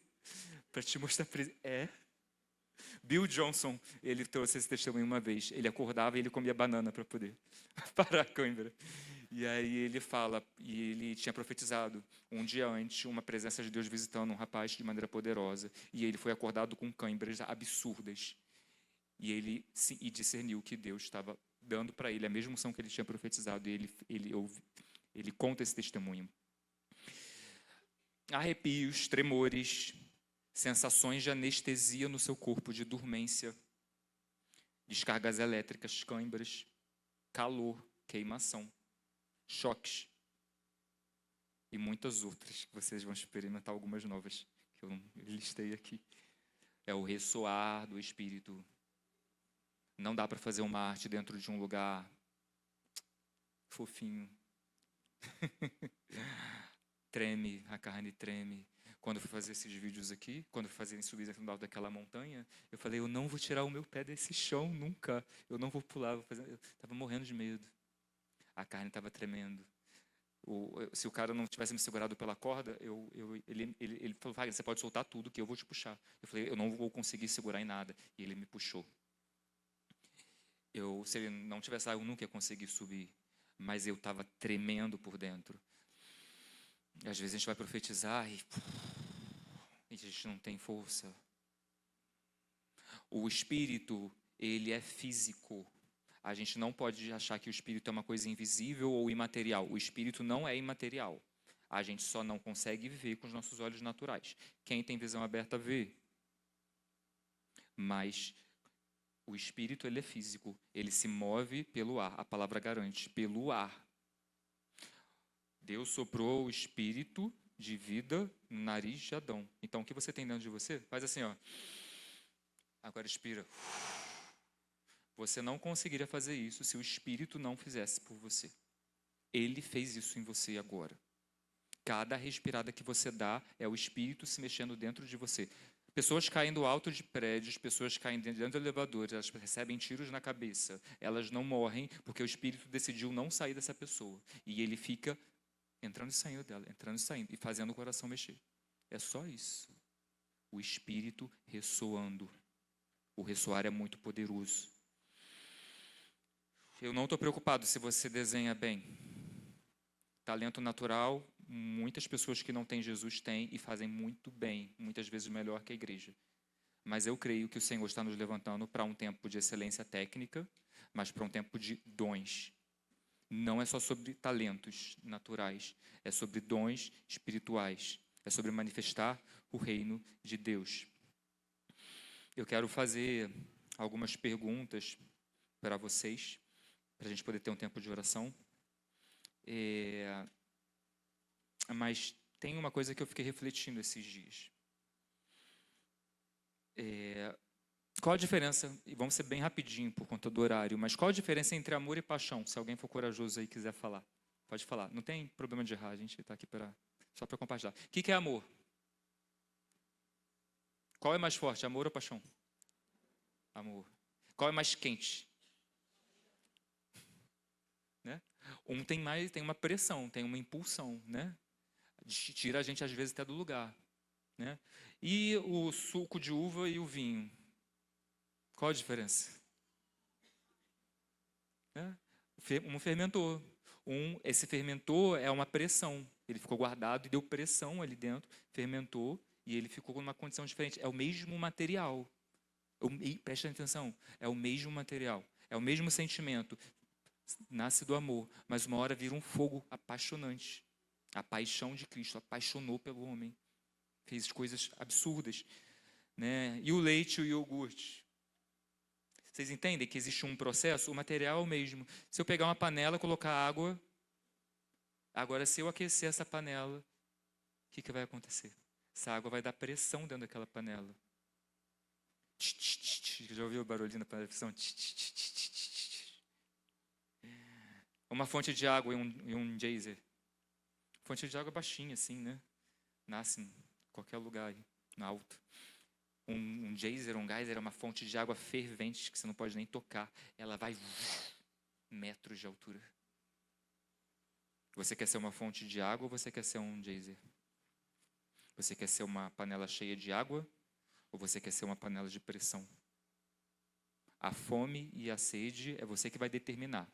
para te mostrar a presença. Bill Johnson, ele trouxe esse testemunho uma vez. Ele acordava e ele comia banana para poder parar a cãibra. E aí ele fala, e ele tinha profetizado um dia antes uma presença de Deus visitando um rapaz de maneira poderosa. E ele foi acordado com cãibras absurdas. E ele discerniu que Deus estava dando para ele a mesma unção que ele tinha profetizado. E ele conta esse testemunho. Arrepios, tremores, sensações de anestesia no seu corpo, de dormência, descargas elétricas, cãibras, calor, queimação, choques e muitas outras que vocês vão experimentar, algumas novas que eu não listei aqui. É o ressoar do Espírito. Não dá para fazer uma arte dentro de um lugar fofinho. Treme, a carne treme. Quando eu fui fazer esses vídeos aqui, quando eu fui fazer subir no alto daquela montanha, eu falei: eu não vou tirar o meu pé desse chão nunca. Eu não vou pular. Eu estava morrendo de medo. A carne estava tremendo. Se o cara não tivesse me segurado pela corda, ele falou: Wagner, você pode soltar tudo que eu vou te puxar. Eu falei: eu não vou conseguir segurar em nada. E ele me puxou. Se ele não tivesse lá, eu nunca ia conseguir subir. Mas eu estava tremendo por dentro. E às vezes a gente vai profetizar e a gente não tem força. O Espírito, ele é físico. A gente não pode achar que o Espírito é uma coisa invisível ou imaterial. O Espírito não é imaterial. A gente só não consegue ver com os nossos olhos naturais. Quem tem visão aberta vê. Mas o Espírito, ele é físico. Ele se move pelo ar. A palavra garante, pelo ar. Deus soprou o Espírito de vida no nariz de Adão. Então, o que você tem dentro de você? Faz assim, ó. Agora expira. Você não conseguiria fazer isso se o Espírito não fizesse por você. Ele fez isso em você agora. Cada respirada que você dá é o Espírito se mexendo dentro de você. Pessoas caem do alto de prédios, pessoas caem dentro de elevadores, elas recebem tiros na cabeça. Elas não morrem porque o Espírito decidiu não sair dessa pessoa. E ele fica entrando e saindo dela, entrando e saindo, e fazendo o coração mexer. É só isso. O Espírito ressoando. O ressoar é muito poderoso. Eu não estou preocupado se você desenha bem. Talento natural, muitas pessoas que não têm Jesus têm e fazem muito bem, muitas vezes melhor que a igreja. Mas eu creio que o Senhor está nos levantando para um tempo de excelência técnica, mas para um tempo de dons. Não é só sobre talentos naturais, é sobre dons espirituais. É sobre manifestar o reino de Deus. Eu quero fazer algumas perguntas para vocês, para a gente poder ter um tempo de oração. Mas tem uma coisa que eu fiquei refletindo esses dias. Qual a diferença, e vamos ser bem rapidinho por conta do horário, mas qual a diferença entre amor e paixão? Se alguém for corajoso aí e quiser falar, pode falar. Não tem problema de errar, a gente está aqui só para compartilhar. O que é amor? Qual é mais forte, amor ou paixão? Amor. Qual é mais quente? Né? Um tem uma pressão, tem uma impulsão, né? Tira a gente às vezes até do lugar, né? E o suco de uva e o vinho, qual a diferença? Um fermentou, esse fermentor é uma pressão, ele ficou guardado e deu pressão ali dentro, fermentou e ele ficou numa condição diferente. É o mesmo material, presta atenção, é o mesmo material, é o mesmo sentimento. Nasce do amor, mas uma hora vira um fogo apaixonante. A paixão de Cristo apaixonou pelo homem, fez coisas absurdas, né? E o leite e o iogurte, vocês entendem que existe um processo? O material é o mesmo. Se eu pegar uma panela, colocar água, agora se eu aquecer essa panela, o que vai acontecer? Essa água vai dar pressão dentro daquela panela. Já ouviu o barulhinho da panela? Uma fonte de água e um geyser. Fonte de água baixinha, assim, né? Nasce em qualquer lugar aí, no alto. Um geyser, um geyser é uma fonte de água fervente que você não pode nem tocar. Ela vai metros de altura. Você quer ser uma fonte de água ou você quer ser um geyser? Você quer ser uma panela cheia de água ou você quer ser uma panela de pressão? A fome e a sede é você que vai determinar.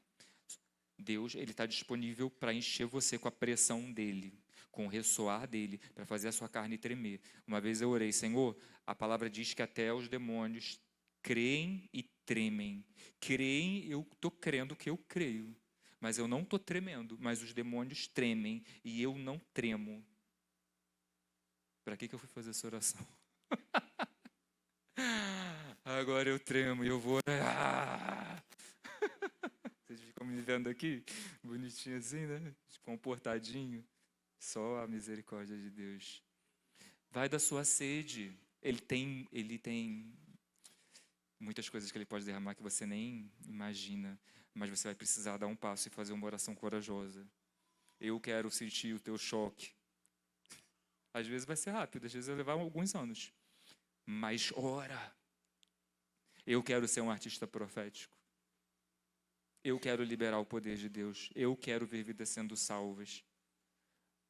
Deus, ele está disponível para encher você com a pressão dele, com o ressoar dele, para fazer a sua carne tremer. Uma vez eu orei, Senhor, a palavra diz que até os demônios creem e tremem. Creem, eu estou crendo que eu creio, mas eu não estou tremendo, mas os demônios tremem e eu não tremo. Para que eu fui fazer essa oração? Agora eu tremo e eu vou... Vocês ficam me vendo aqui, bonitinho assim, né? Comportadinho. Só a misericórdia de Deus. Vai da sua sede. Ele tem muitas coisas que ele pode derramar que você nem imagina, mas você vai precisar dar um passo e fazer uma oração corajosa. Eu quero sentir o teu choque. Às vezes vai ser rápido, às vezes vai levar alguns anos. Mas ora. Eu quero ser um artista profético. Eu quero liberar o poder de Deus. Eu quero ver vidas sendo salvas.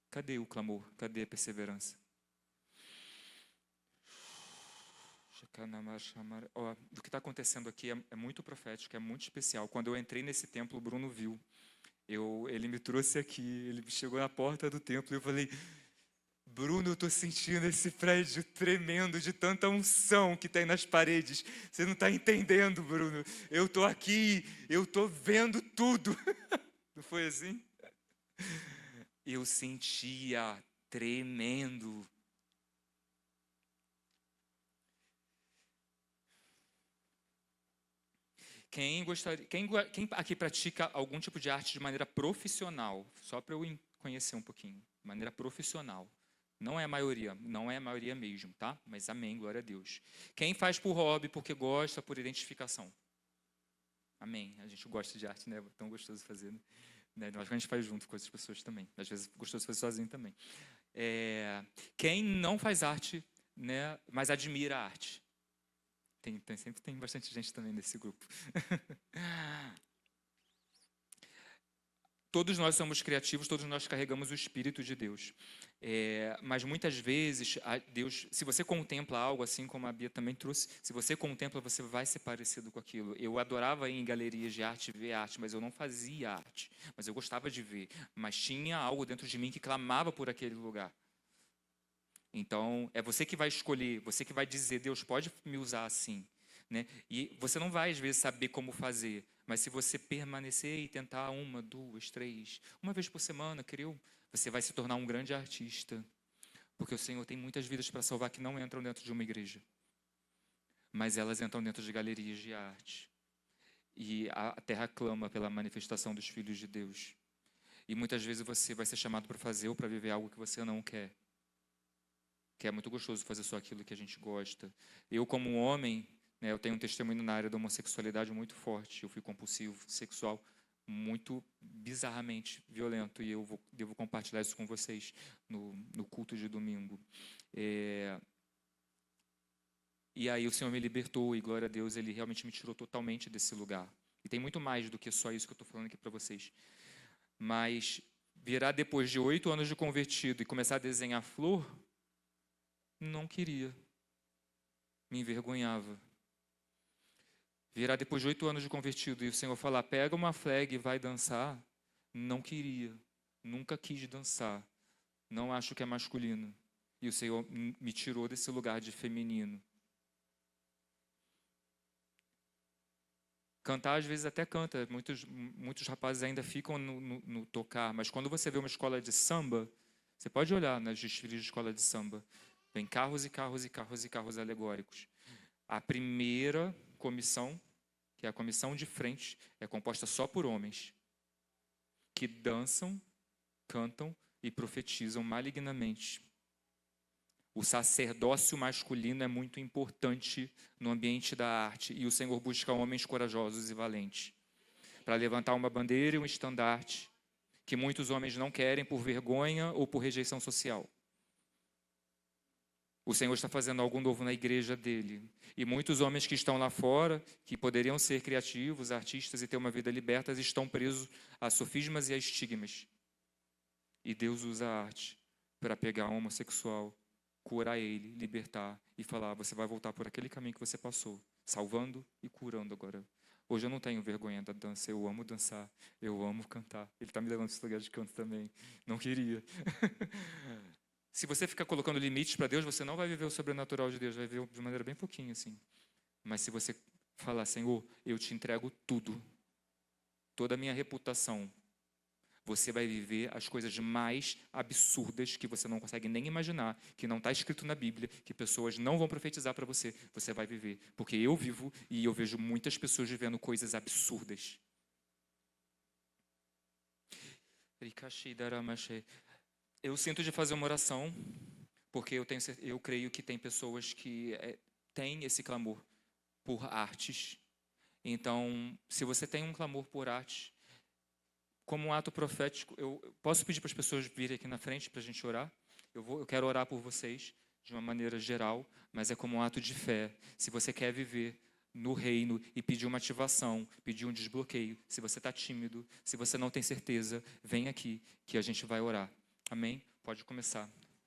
Cadê o clamor? Cadê a perseverança? O que está acontecendo aqui é muito profético, é muito especial. Quando eu entrei nesse templo, o Bruno viu. Ele me trouxe aqui, ele chegou na porta do templo e eu falei... Bruno, eu estou sentindo esse prédio tremendo de tanta unção que tem nas paredes. Você não está entendendo, Bruno. Eu estou aqui, eu estou vendo tudo. Não foi assim? Eu sentia tremendo. Quem aqui pratica algum tipo de arte de maneira profissional? Só para eu conhecer um pouquinho. De maneira profissional. Não é a maioria mesmo, tá? Mas amém, glória a Deus. Quem faz por hobby, porque gosta, por identificação? Amém. A gente gosta de arte, né? É tão gostoso fazer, né? Nós a gente faz junto com outras pessoas também. Às vezes é gostoso fazer sozinho também. Quem não faz arte, né, mas admira a arte? Sempre tem bastante gente também nesse grupo. Todos nós somos criativos, todos nós carregamos o Espírito de Deus. Mas muitas vezes, Deus, se você contempla algo, assim como a Bia também trouxe, se você contempla, você vai ser parecido com aquilo. Eu adorava ir em galerias de arte, ver arte, mas eu não fazia arte. Mas eu gostava de ver. Mas tinha algo dentro de mim que clamava por aquele lugar. Então, é você que vai escolher, você que vai dizer, Deus pode me usar assim. Né? E você não vai, às vezes, saber como fazer, mas se você permanecer e tentar 1, 2, 3, uma vez por semana, você vai se tornar um grande artista. Porque o Senhor tem muitas vidas para salvar que não entram dentro de uma igreja, mas elas entram dentro de galerias de arte. E a terra clama pela manifestação dos filhos de Deus. E muitas vezes você vai ser chamado para fazer ou para viver algo que você não quer. Que é muito gostoso fazer só aquilo que a gente gosta. Eu, como um homem, né, eu tenho um testemunho na área da homossexualidade muito forte. Eu fui compulsivo sexual, muito bizarramente violento. E eu devo compartilhar isso com vocês no culto de domingo. E aí o Senhor me libertou, e glória a Deus, Ele realmente me tirou totalmente desse lugar. E tem muito mais do que só isso que eu estou falando aqui para vocês. Mas virar depois de 8 anos de convertido e começar a desenhar flor, não queria. Me envergonhava. Virar depois de 8 anos de convertido e o Senhor falar, pega uma flag e vai dançar, não queria. Nunca quis dançar. Não acho que é masculino. E o Senhor me tirou desse lugar de feminino. Cantar, às vezes, até canta. Muitos rapazes ainda ficam no tocar. Mas quando você vê uma escola de samba, você pode olhar nas desfiles de escola de samba. Vem carros e carros e carros e carros alegóricos. A primeira comissão, que é a comissão de frente, é composta só por homens que dançam, cantam e profetizam malignamente. O sacerdócio masculino é muito importante no ambiente da arte e o Senhor busca homens corajosos e valentes para levantar uma bandeira e um estandarte que muitos homens não querem por vergonha ou por rejeição social. O Senhor está fazendo algo novo na igreja dele. E muitos homens que estão lá fora, que poderiam ser criativos, artistas e ter uma vida liberta, estão presos a sofismas e a estigmas. E Deus usa a arte para pegar um homossexual, curar ele, libertar e falar, você vai voltar por aquele caminho que você passou, salvando e curando agora. Hoje eu não tenho vergonha da dança, eu amo dançar, eu amo cantar. Ele está me levando para esse lugar de canto também. Não queria. Se você ficar colocando limites para Deus, você não vai viver o sobrenatural de Deus, vai viver de maneira bem pouquinho assim. Mas se você falar, Senhor, eu te entrego tudo, toda a minha reputação, você vai viver as coisas mais absurdas que você não consegue nem imaginar, que não está escrito na Bíblia, que pessoas não vão profetizar para você, você vai viver. Porque eu vivo e eu vejo muitas pessoas vivendo coisas absurdas. Eu sinto de fazer uma oração, porque eu creio que tem pessoas que têm esse clamor por artes. Então, se você tem um clamor por arte, como um ato profético, eu posso pedir para as pessoas virem aqui na frente para a gente orar? Eu quero orar por vocês de uma maneira geral, mas é como um ato de fé. Se você quer viver no reino e pedir uma ativação, pedir um desbloqueio, se você está tímido, se você não tem certeza, vem aqui que a gente vai orar. Amém? Pode começar.